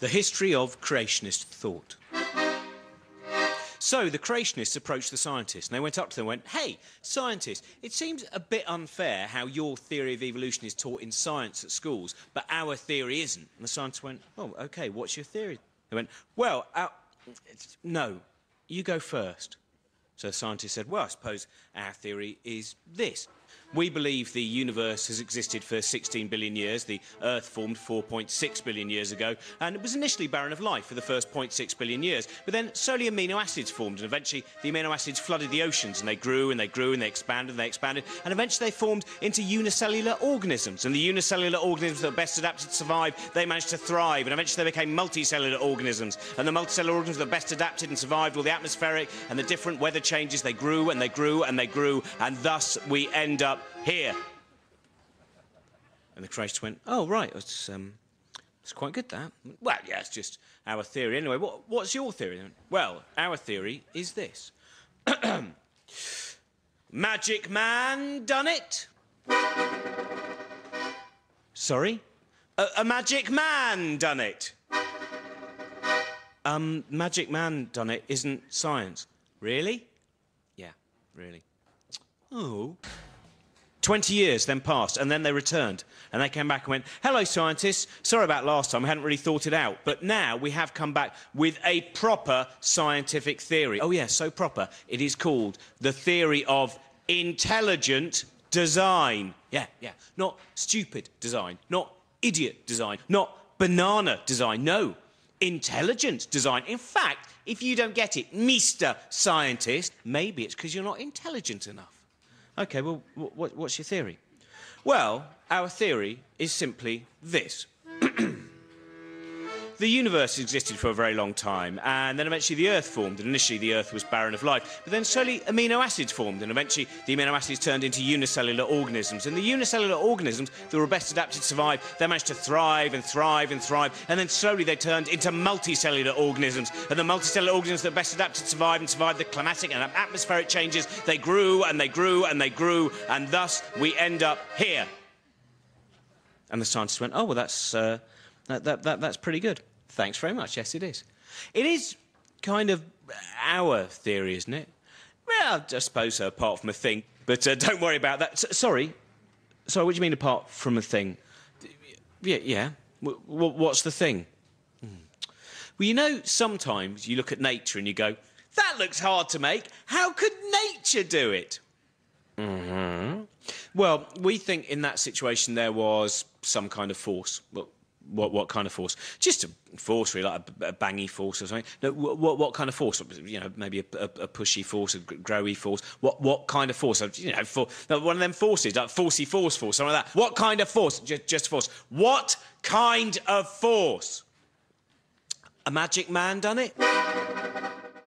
The history of creationist thought. So the creationists approached the scientists and they went up to them and went, "Hey, scientists, it seems a bit unfair how your theory of evolution is taught in science at schools, but our theory isn't." And the scientists went, "Oh, OK, what's your theory?" They went, "Well, no, you go first." So the scientist said, "Well, I suppose our theory is this. We believe the universe has existed for 16 billion years. The Earth formed 4.6 billion years ago, and it was initially barren of life for the first 0.6 billion years. But then slowly amino acids formed, and eventually the amino acids flooded the oceans, and they grew and they grew and they expanded and they expanded, and eventually they formed into unicellular organisms. And the unicellular organisms that are best adapted to survive, they managed to thrive, and eventually they became multicellular organisms. And the multicellular organisms that are best adapted and survived all the atmospheric and the different weather changes, they grew and they grew and they grew, and thus we end up here." And the creators went, "Oh, right, it's quite good, that." "Well, yeah, it's just our theory. Anyway, what's your theory?" Went, "Well, our theory is this. Magic man done it." "Sorry?" A magic man done it." Magic man done it isn't science." "Really?" "Yeah, really." "Oh." 20 years then passed, and then they returned. And they came back and went, "Hello, scientists. Sorry about last time. We hadn't really thought it out. But now we have come back with a proper scientific theory." "Oh, yes, so proper. It is called the theory of intelligent design." Yeah. Not stupid design. Not idiot design. Not banana design. No. Intelligent design. In fact, if you don't get it, Mr. Scientist, maybe it's because you're not intelligent enough. OK, well, what's your theory? Well, our theory is simply this. The universe existed for a very long time, and then eventually the Earth formed, and initially the Earth was barren of life, but then slowly amino acids formed, and eventually the amino acids turned into unicellular organisms, and the unicellular organisms that were best adapted to survive, they managed to thrive and thrive and thrive, and then slowly they turned into multicellular organisms, and the multicellular organisms that are best adapted to survive and survive the climatic and atmospheric changes, they grew and they grew and they grew, and thus we end up here. And the scientists went, "Oh, well, that's pretty good." "Thanks very much. Yes, it is." "It is kind of our theory, isn't it?" "Well, I suppose so, apart from a thing. But don't worry about that." Sorry, what do you mean apart from a thing?" Yeah. What's the thing?" "Well, you know, sometimes you look at nature and you go, 'That looks hard to make. How could nature do it?'" "Mm-hmm. Well, we think in that situation there was some kind of force." "Well, what kind of force?" "Just a force, really, like a bangy force or something." "No, what kind of force?" "You know, maybe a pushy force, a growy force." What kind of force?" "You know, one of them forces, like forcey force, something like that." "What kind of force?" Just force." "What kind of force?" "A magic man done it?"